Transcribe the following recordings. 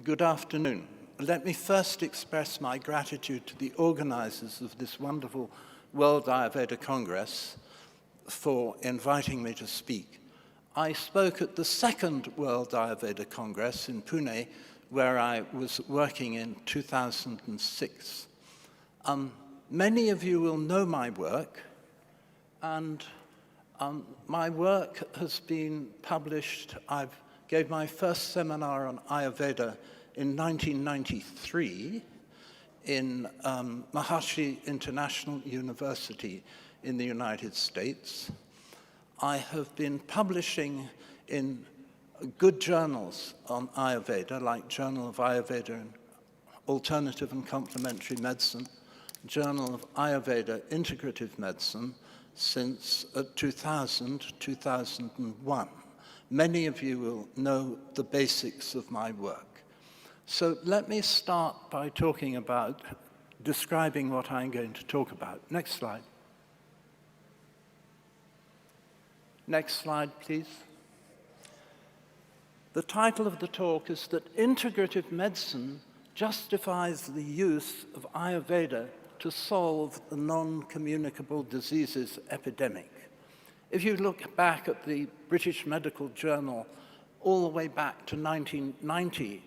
Good afternoon. Let me first express my gratitude to the organizers of this wonderful World Ayurveda Congress for inviting me to speak. I spoke at the second World Ayurveda Congress in Pune, where I was working in 2006. Many of you will know my work, and my work has been published. I gave my first seminar on Ayurveda in 1993 in Maharishi International University in the United States. I have been publishing in good journals on Ayurveda, like Journal of Ayurveda and Alternative and Complementary Medicine, Journal of Ayurveda Integrative Medicine, since 2000-2001. Many of you will know the basics of my work. So let me start by describing what I'm going to talk about. Next slide. Next slide, please. The title of the talk is that Integrative Medicine justifies the use of Ayurveda to solve the non-communicable diseases epidemic. If you look back at the British Medical Journal all the way back to 1990,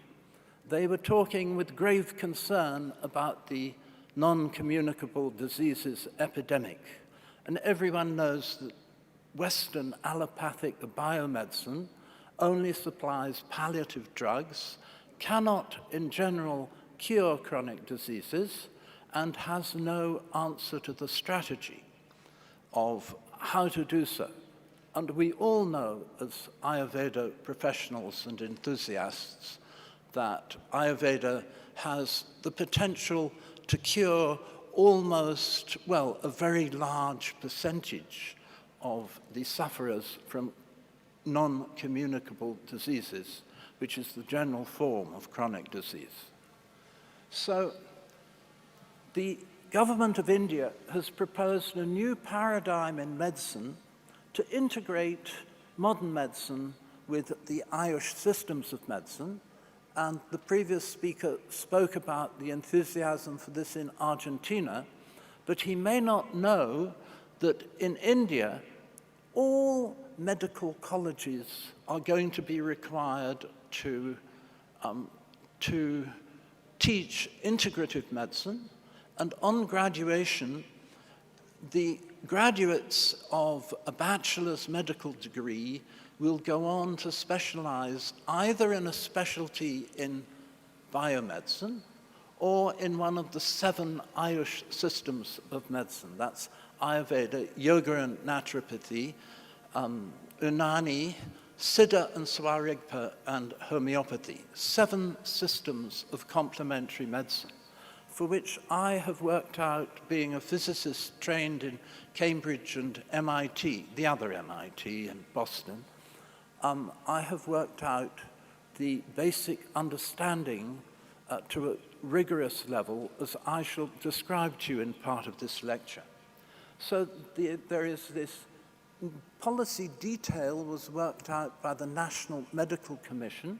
they were talking with grave concern about the non-communicable diseases epidemic. And everyone knows that Western allopathic biomedicine only supplies palliative drugs, cannot in general cure chronic diseases, and has no answer to the strategy of how to do so. And we all know, as Ayurveda professionals and enthusiasts, that Ayurveda has the potential to cure almost, well, a very large percentage of the sufferers from non-communicable diseases, which is the general form of chronic disease. So the government of India has proposed a new paradigm in medicine to integrate modern medicine with the Ayush systems of medicine. And the previous speaker spoke about the enthusiasm for this in Argentina, but he may not know that in India, all medical colleges are going to be required to teach integrative medicine, and on graduation, the graduates of a bachelor's medical degree will go on to specialize either in a specialty in biomedicine or in one of the 7 Ayush systems of medicine. That's Ayurveda, Yoga and Naturopathy, Unani, Siddha and Swarigpa, and homeopathy. 7 systems of complementary medicine, for which I have worked out, being a physicist trained in Cambridge and MIT, the other MIT in Boston. I have worked out the basic understanding to a rigorous level, as I shall describe to you in part of this lecture. So there is this policy detail was worked out by the National Medical Commission.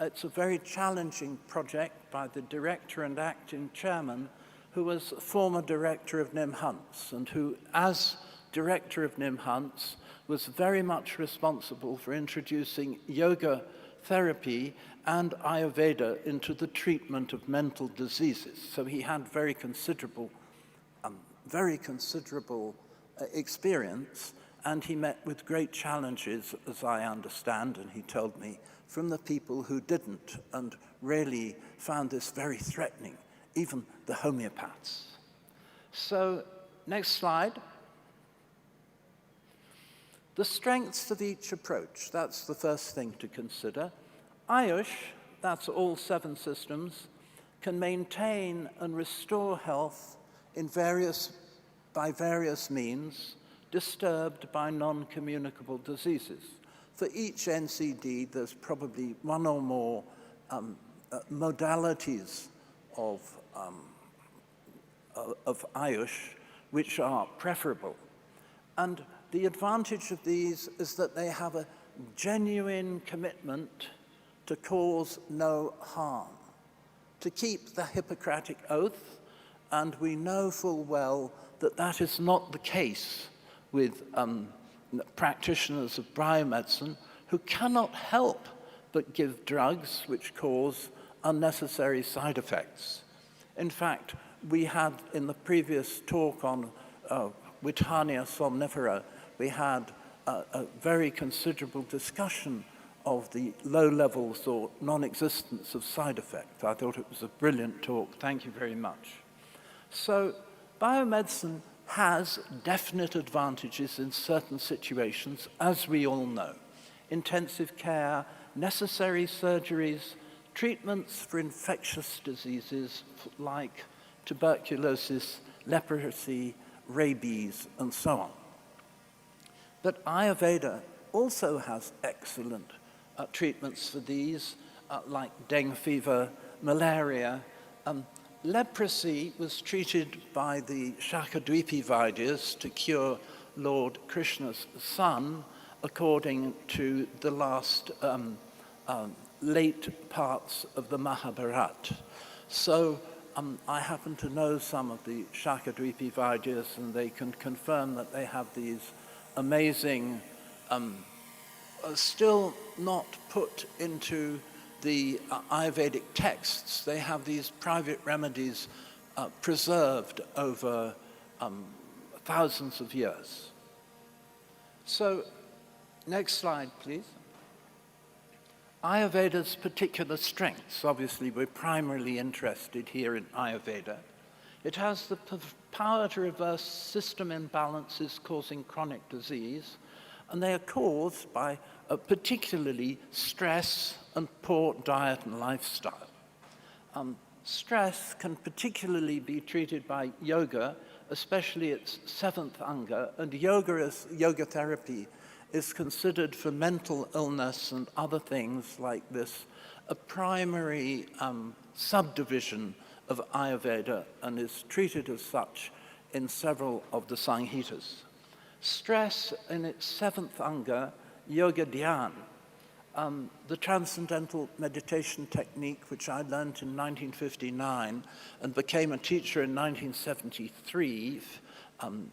It's a very challenging project by the director and acting chairman, who was former director of NIMHANS, and who, as director of NIMHANS, was very much responsible for introducing yoga therapy and Ayurveda into the treatment of mental diseases. So he had very considerable experience, and he met with great challenges, as I understand, and he told me, from the people who didn't and really found this very threatening, even the homeopaths. So, next slide. The strengths of each approach, that's the first thing to consider. Ayush, that's all 7 systems, can maintain and restore health by various means, disturbed by non-communicable diseases. For each NCD, there's probably 1 or more modalities of Ayush which are preferable. And the advantage of these is that they have a genuine commitment to to cause no harm, to keep the Hippocratic Oath, and we know full well that that is not the case with practitioners of biomedicine who cannot help but give drugs which cause unnecessary side effects. In fact, we had in the previous talk on Witania somnifera, we had a very considerable discussion of the low levels or non-existence of side effects. I thought it was a brilliant talk. Thank you very much. So biomedicine has definite advantages in certain situations, as we all know. Intensive care, necessary surgeries, treatments for infectious diseases like tuberculosis, leprosy, rabies, and so on. But Ayurveda also has excellent treatments for these, like dengue fever, malaria. Leprosy was treated by the Shaka-Dwepi-Vaidyas to cure Lord Krishna's son, according to the last late parts of the Mahabharata. So I happen to know some of the Shaka-Dwepi-Vaidyas, and they can confirm that they have these amazing, still not put into the Ayurvedic texts. They have these private remedies preserved over thousands of years. So, next slide, please. Ayurveda's particular strengths. Obviously, we're primarily interested here in Ayurveda. It has the power to reverse system imbalances causing chronic disease, and they are caused by particularly stress and poor diet and lifestyle. Stress can particularly be treated by yoga, especially its seventh anga, and yoga therapy is considered for mental illness and other things like this a primary subdivision of Ayurveda and is treated as such in several of the Samhitas. Stress in its seventh anga, yoga dhyan, the transcendental meditation technique which I learned in 1959 and became a teacher in 1973,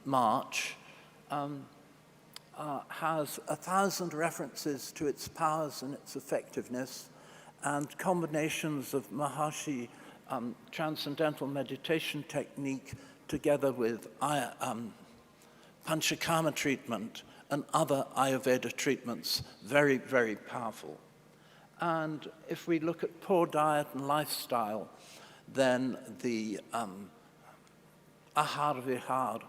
March, has 1,000 references to its powers and its effectiveness, and combinations of Maharishi transcendental meditation technique together with Panchakarma treatment and other Ayurveda treatments, very, very powerful. And if we look at poor diet and lifestyle, then the Ahar Vihar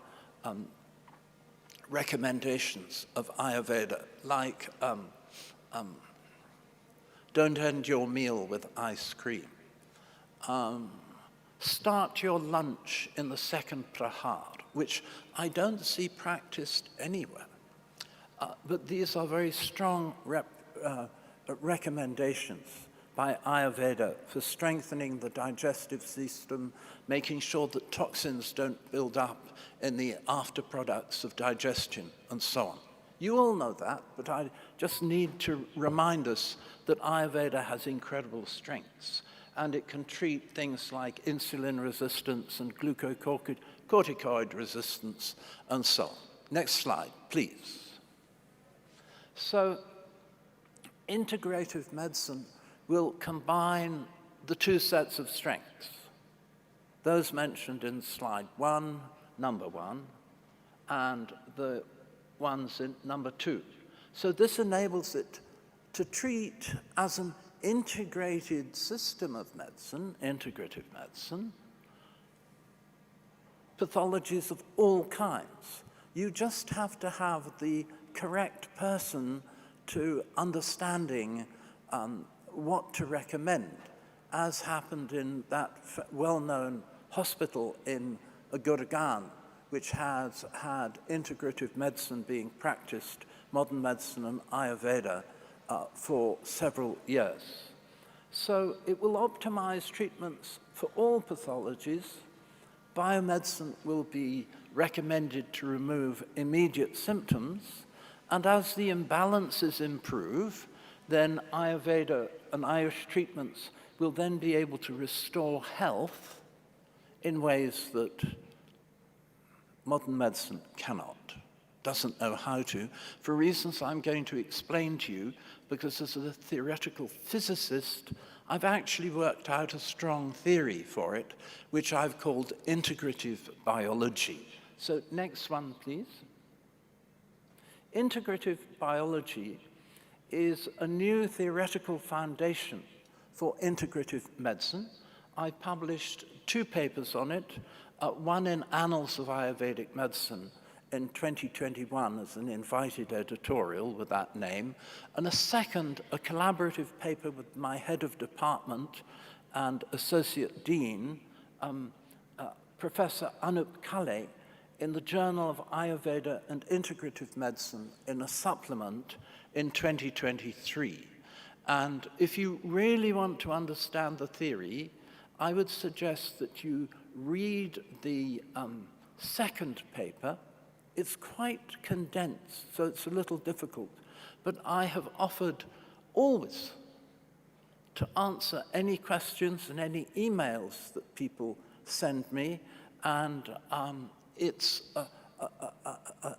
recommendations of Ayurveda, like don't end your meal with ice cream. Start your lunch in the second prahar, which I don't see practiced anywhere. But these are very strong recommendations by Ayurveda for strengthening the digestive system, making sure that toxins don't build up in the after products of digestion, and so on. You all know that, but I just need to remind us that Ayurveda has incredible strengths, and it can treat things like insulin resistance and glucocorticoid resistance, and so on. Next slide, please. So, integrative medicine will combine the two sets of strengths, those mentioned in slide 1, number 1, and the ones in number 2. So this enables it to treat as an integrated system of medicine, integrative medicine, pathologies of all kinds. You just have to have the correct person to understanding what to recommend, as happened in that well-known hospital in Gurgaon, which has had integrative medicine being practiced, modern medicine and Ayurveda, for several years. So it will optimize treatments for all pathologies. Biomedicine will be recommended to remove immediate symptoms, and as the imbalances improve, then Ayurveda and Ayush treatments will then be able to restore health in ways that modern medicine cannot, doesn't know how to, for reasons I'm going to explain to you, because as a theoretical physicist, I've actually worked out a strong theory for it, which I've called integrative biology. So next one, please. Integrative biology is a new theoretical foundation for integrative medicine. I published 2 papers on it, one in Annals of Ayurvedic Medicine in 2021 as an invited editorial with that name, and a second, a collaborative paper with my head of department and associate dean, Professor Anup Kale, in the Journal of Ayurveda and Integrative Medicine in a supplement in 2023. And if you really want to understand the theory, I would suggest that you read the second paper. It's quite condensed, so it's a little difficult. But I have offered always to answer any questions and any emails that people send me, and it's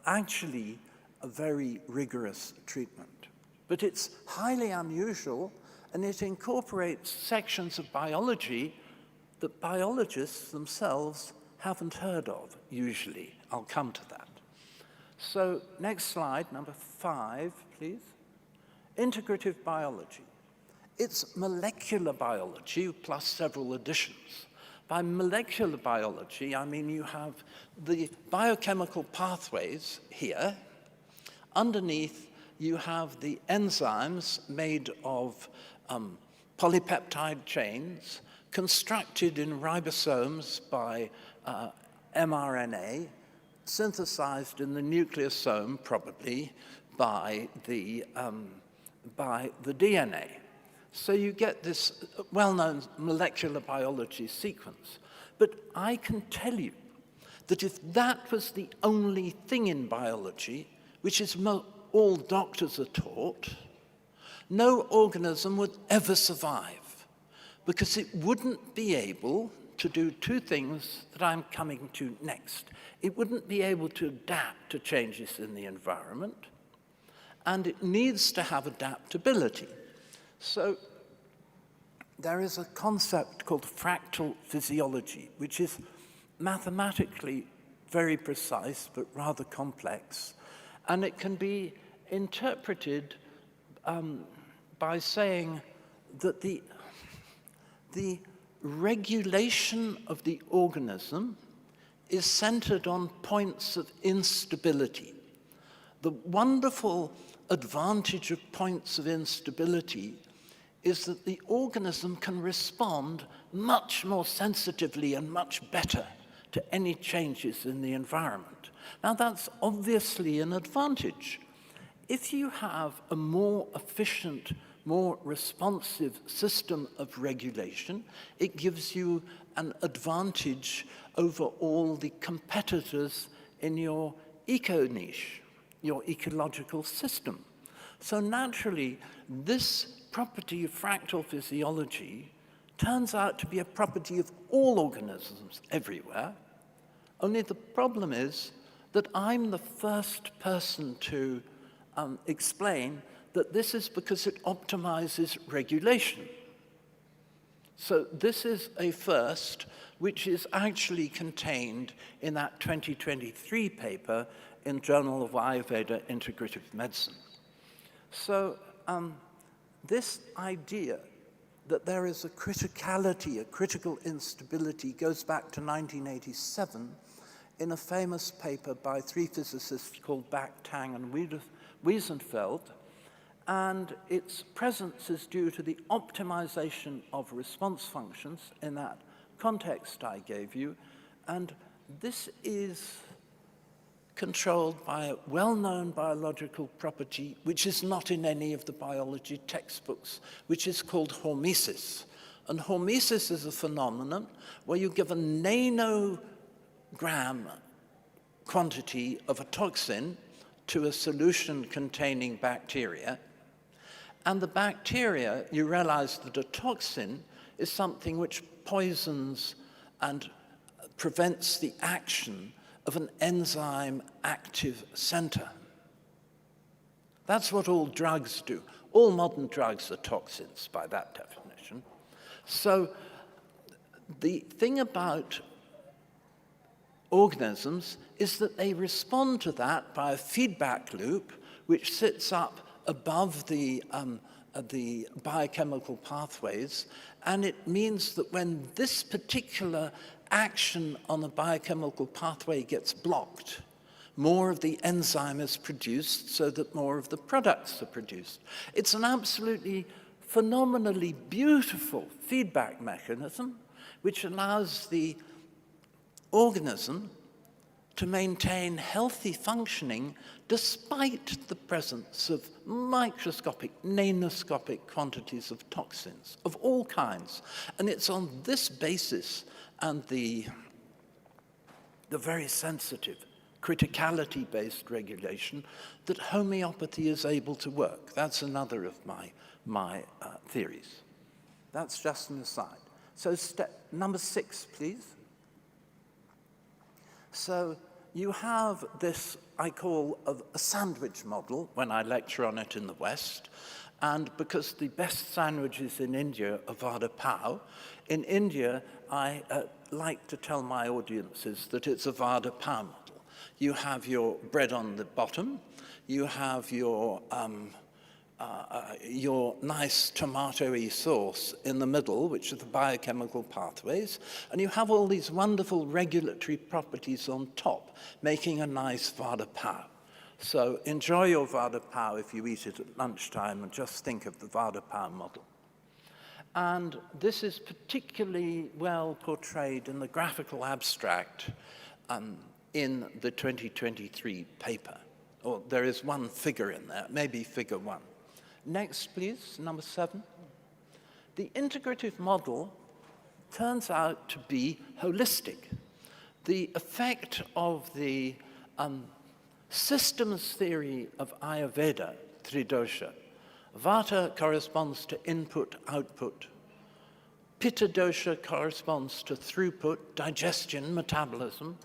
actually a very rigorous treatment. But it's highly unusual, and it incorporates sections of biology that biologists themselves haven't heard of, usually. I'll come to that. So next slide, number 5, please. Integrative biology. It's molecular biology plus several additions. By molecular biology, I mean you have the biochemical pathways here. Underneath, you have the enzymes made of polypeptide chains constructed in ribosomes by mRNA, synthesized in the nucleosome, probably, by the DNA. So you get this well-known molecular biology sequence. But I can tell you that if that was the only thing in biology, which is all doctors are taught, no organism would ever survive, because it wouldn't be able to do 2 things that I'm coming to next. It wouldn't be able to adapt to changes in the environment, and it needs to have adaptability. So there is a concept called fractal physiology, which is mathematically very precise but rather complex, and it can be interpreted by saying that the regulation of the organism is centered on points of instability. The wonderful advantage of points of instability is that the organism can respond much more sensitively and much better to any changes in the environment. Now, that's obviously an advantage. If you have a more efficient, more responsive system of regulation, it gives you an advantage over all the competitors in your eco-niche, your ecological system. So naturally, this property of fractal physiology turns out to be a property of all organisms everywhere. Only the problem is that I'm the first person to explain that this is because it optimizes regulation. So this is a first, which is actually contained in that 2023 paper in Journal of Ayurveda Integrative Medicine. So this idea that there is a criticality, a critical instability, goes back to 1987 in a famous paper by 3 physicists called Bach, Tang, and Wiesenfeld, and its presence is due to the optimization of response functions in that context I gave you, and this is controlled by a well-known biological property which is not in any of the biology textbooks, which is called hormesis. And hormesis is a phenomenon where you give a nanogram quantity of a toxin to a solution containing bacteria, And the bacteria, you realize that a toxin is something which poisons and prevents the action of an enzyme active center. That's what all drugs do. All modern drugs are toxins by that definition. So the thing about organisms is that they respond to that by a feedback loop which sits up above the biochemical pathways, and it means that when this particular action on the biochemical pathway gets blocked, more of the enzyme is produced so that more of the products are produced. It's an absolutely phenomenally beautiful feedback mechanism which allows the organism to maintain healthy functioning despite the presence of microscopic, nanoscopic quantities of toxins of all kinds. And it's on this basis and the very sensitive criticality-based regulation that homeopathy is able to work. That's another of my theories. That's just an aside. So step number 6, please. So you have this, I call a sandwich model when I lecture on it in the West. And because the best sandwiches in India are vada pav, in India, I like to tell my audiences that it's a vada pav model. You have your bread on the bottom, you have your nice tomatoey sauce in the middle, which are the biochemical pathways, and you have all these wonderful regulatory properties on top, making a nice vada pav. So enjoy your vada pav if you eat it at lunchtime, and just think of the vada pav model. And this is particularly well portrayed in the graphical abstract in the 2023 paper. Or there is one figure in there, maybe figure 1. Next, please, number 7. The integrative model turns out to be holistic. The effect of the systems theory of Ayurveda, Tridosha. Vata corresponds to input, output. Pitta dosha corresponds to throughput, digestion, metabolism.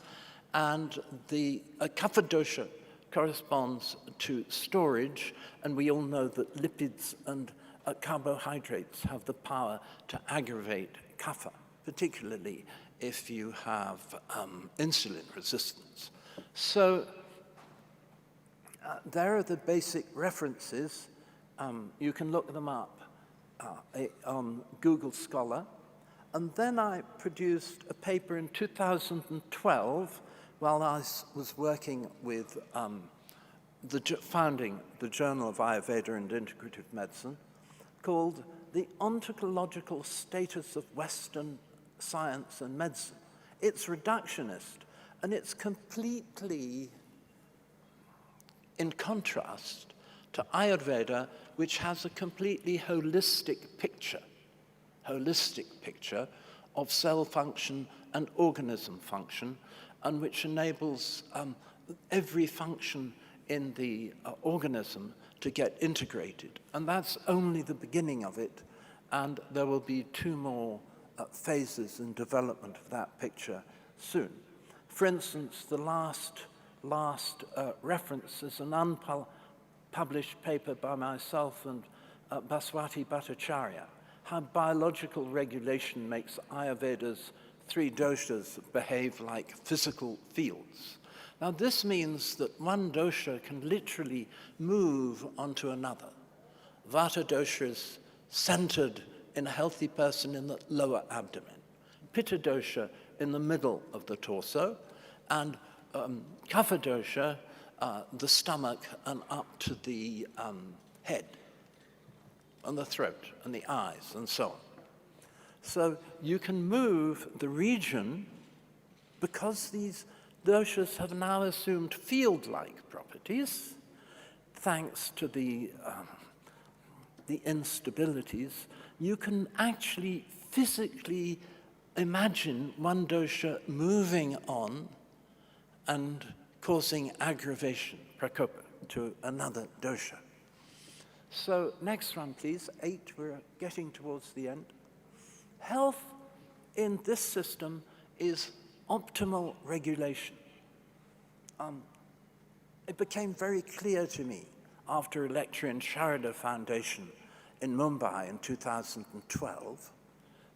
And the Kapha dosha corresponds to storage, and we all know that lipids and carbohydrates have the power to aggravate kapha, particularly if you have insulin resistance. So there are the basic references. You can look them up on Google Scholar. And then I produced a paper in 2012 while I was working with founding the Journal of Ayurveda and Integrative Medicine, called The Ontological Status of Western Science and Medicine. It's reductionist, and it's completely in contrast to Ayurveda, which has a completely holistic picture of cell function and organism function, and which enables every function in the organism to get integrated. And that's only the beginning of it, and there will be 2 more phases in development of that picture soon. For instance, the last reference is an unpublished paper by myself and Baswati Bhattacharya, how biological regulation makes Ayurveda's 3 doshas behave like physical fields. Now this means that one dosha can literally move onto another. Vata dosha is centered in a healthy person in the lower abdomen. Pitta dosha in the middle of the torso, and Kapha dosha, the stomach and up to the head, and the throat and the eyes and so on. So you can move the region because these doshas have now assumed field-like properties, thanks to the instabilities. You can actually physically imagine one dosha moving on and causing aggravation, prakopa, to another dosha. So next one, please. 8, we're getting towards the end. Health in this system is optimal regulation. It became very clear to me after a lecture in Sharada Foundation in Mumbai in 2012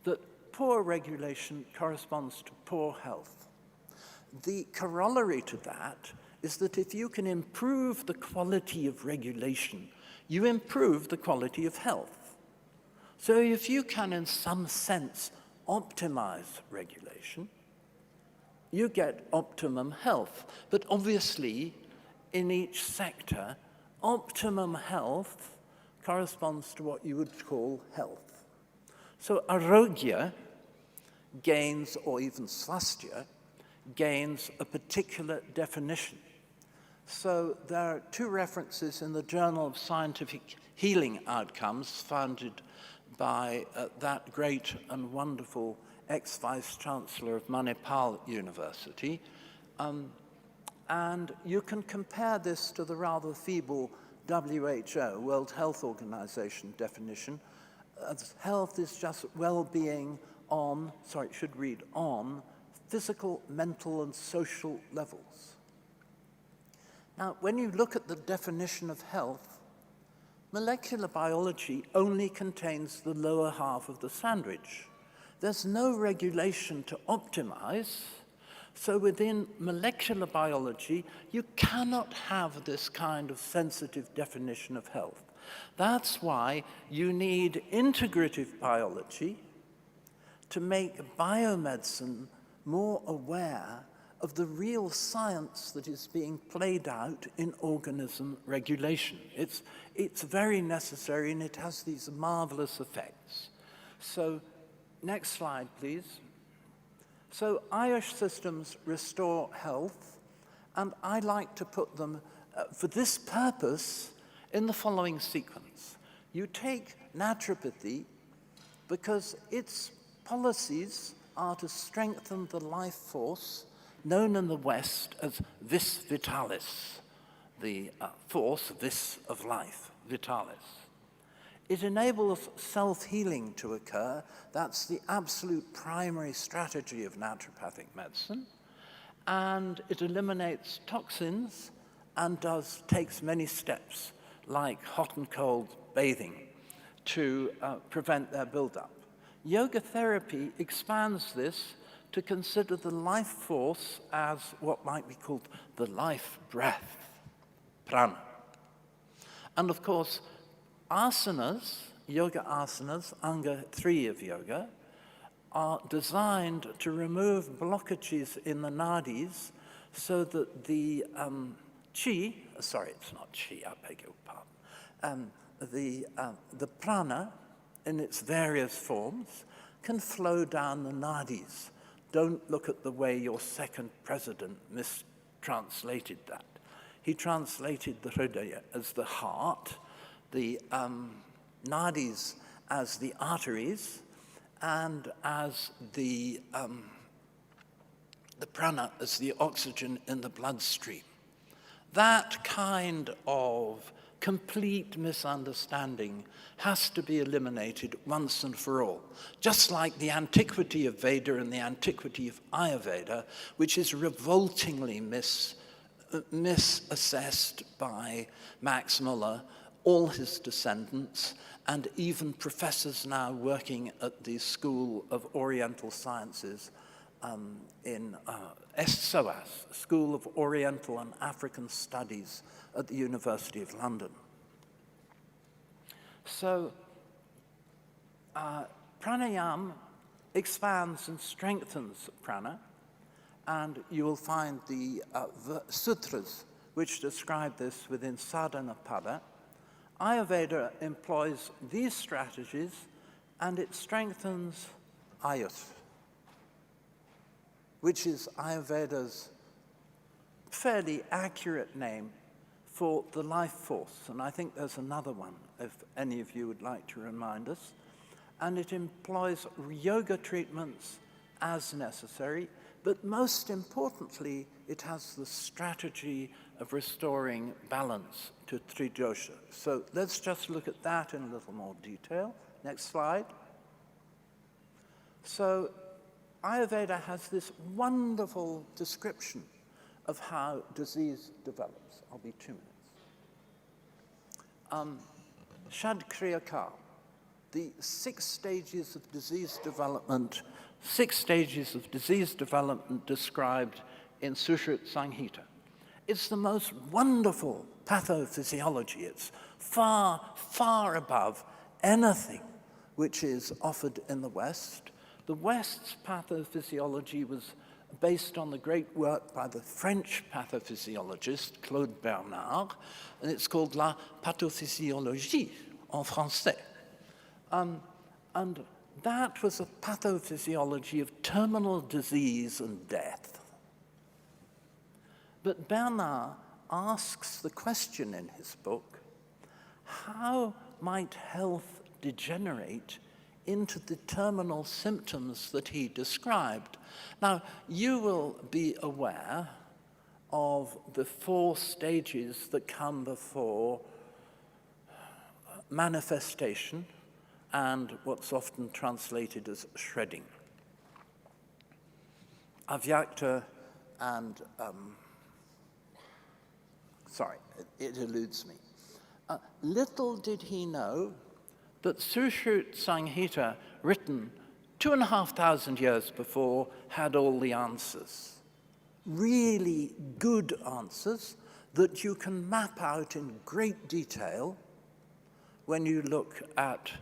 that poor regulation corresponds to poor health. The corollary to that is that if you can improve the quality of regulation, you improve the quality of health. So if you can, in some sense, optimize regulation, you get optimum health. But obviously, in each sector, optimum health corresponds to what you would call health. So Arogya gains, or even Swasthya, gains a particular definition. So there are 2 references in the Journal of Scientific Healing Outcomes founded by that great and wonderful ex-Vice-Chancellor of Manipal University. And you can compare this to the rather feeble WHO, World Health Organization definition. Health is just well-being on, sorry, it should read on, physical, mental, and social levels. Now, when you look at the definition of health, molecular biology only contains the lower half of the sandwich. There's no regulation to optimize, so within molecular biology, you cannot have this kind of sensitive definition of health. That's why you need integrative biology to make biomedicine more aware of the real science that is being played out in organism regulation. It's very necessary, and it has these marvelous effects. So, next slide, please. So Ayush systems restore health, and I like to put them, for this purpose, in the following sequence. You take naturopathy because its policies are to strengthen the life force known in the West as vis vitalis, the force, vis of life, vitalis. It enables self-healing to occur. That's the absolute primary strategy of naturopathic medicine. And it eliminates toxins and takes many steps, like hot and cold bathing, to prevent their buildup. Yoga therapy expands this to consider the life force as what might be called the life breath, prana. And of course, asanas, yoga asanas, anga 3 of yoga, are designed to remove blockages in the nadis so that the chi, sorry, it's not chi, I beg your pardon, the prana in its various forms can flow down the nadis. Don't look at the way your second president mistranslated that. He translated the hridaya as the heart, the nadis as the arteries, and as the prana as the oxygen in the bloodstream. That kind of complete misunderstanding has to be eliminated once and for all. Just like the antiquity of Veda and the antiquity of Ayurveda, which is revoltingly misassessed by Max Muller, all his descendants, and even professors now working at the School of Oriental Sciences in SOAS, School of Oriental and African Studies at the University of London. So pranayama expands and strengthens prana, and you will find the sutras which describe this within Sadhana Pada. Ayurveda employs these strategies, and it strengthens Ayus, which is Ayurveda's fairly accurate name for the life force. And I think there's another one, if any of you would like to remind us. And it employs yoga treatments as necessary, But most importantly, it has the strategy of restoring balance to tridosha. So let's just look at that in a little more detail. Next slide. So Ayurveda has this wonderful description of how disease develops. I'll be 2 minutes. Shad-kriya Kal, the 6 stages of disease development, 6 stages of disease development described in Sushruta Samhita. It's the most wonderful pathophysiology. It's far, far above anything which is offered in the West. The West's pathophysiology was based on the great work by the French pathophysiologist Claude Bernard, and it's called La Pathophysiologie en français. And that was a pathophysiology of terminal disease and death. But Bernard asks the question in his book, how might health degenerate into the terminal symptoms that he described? Now, you will be aware of the 4 stages that come before manifestation and what's often translated as shredding. Avyakta and, sorry, it eludes me. Little did he know that Sushruta Samhita, written 2,500 years before, had all the answers. Really good answers that you can map out in great detail when you look at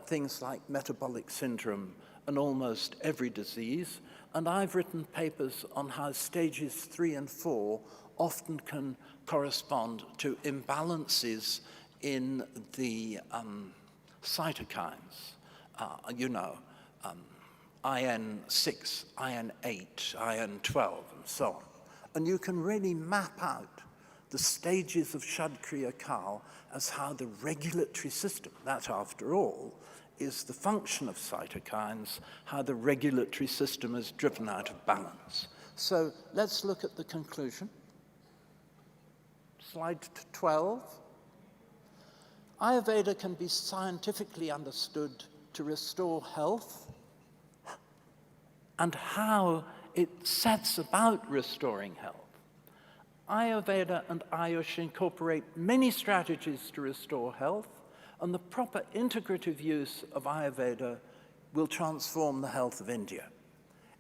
things like metabolic syndrome and almost every disease. And I've written papers on how stages 3 and 4 often can correspond to imbalances in the cytokines, IN6, IN8, IN12, and so on. And you can really map out the stages of Shad-kriya Kal as how the regulatory system, that after all, is the function of cytokines, how the regulatory system is driven out of balance. So let's look at the conclusion. Slide 12. Ayurveda can be scientifically understood to restore health, and how it sets about restoring health. Ayurveda and Ayush incorporate many strategies to restore health, and the proper integrative use of Ayurveda will transform the health of India.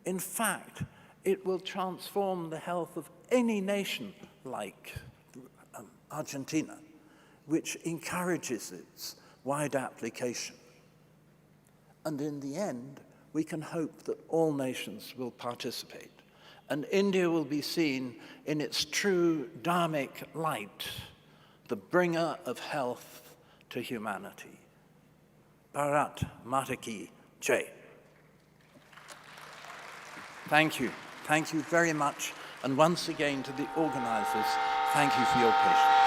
In fact, it will transform the health of any nation like Argentina, which encourages its wide application. And in the end, we can hope that all nations will participate. And India will be seen in its true dharmic light, the bringer of health to humanity. Bharat Mata Ki Jai. Thank you. Thank you very much. And once again to the organizers, thank you for your patience.